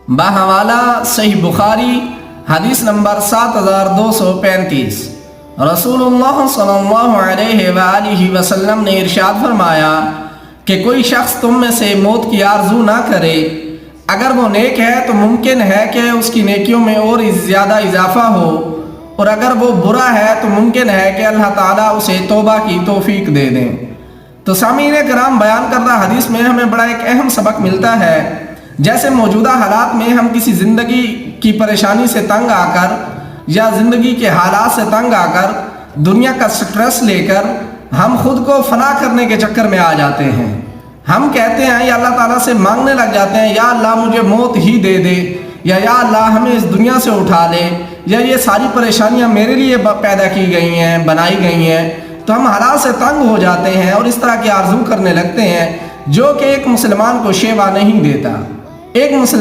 بحوالہ صحیح بخاری حدیث نمبر 7235، رسول اللہ صلی اللہ علیہ وآلہ وسلم نے ارشاد فرمایا کہ کوئی شخص تم میں سے موت کی آرزو نہ کرے، اگر وہ نیک ہے تو ممکن ہے کہ اس کی نیکیوں میں اور زیادہ اضافہ ہو، اور اگر وہ برا ہے تو ممکن ہے کہ اللہ تعالیٰ اسے توبہ کی توفیق دے دیں۔ تو سامعین کرام، بیان کردہ حدیث میں ہمیں بڑا ایک اہم سبق ملتا ہے۔ جیسے موجودہ حالات میں ہم کسی زندگی کی پریشانی سے تنگ آ کر یا زندگی کے حالات سے تنگ آ کر دنیا کا سٹریس لے کر ہم خود کو فنا کرنے کے چکر میں آ جاتے ہیں۔ ہم کہتے ہیں یا اللہ تعالیٰ سے مانگنے لگ جاتے ہیں، یا اللہ مجھے موت ہی دے دے، یا اللہ ہمیں اس دنیا سے اٹھا لے، یا یہ ساری پریشانیاں میرے لیے پیدا کی گئی ہیں، بنائی گئی ہیں۔ تو ہم حالات سے تنگ ہو جاتے ہیں اور اس طرح کی آرزو کرنے لگتے ہیں، جو کہ ایک مسلمان کو شیوا نہیں دیتا۔ ایک مسلمان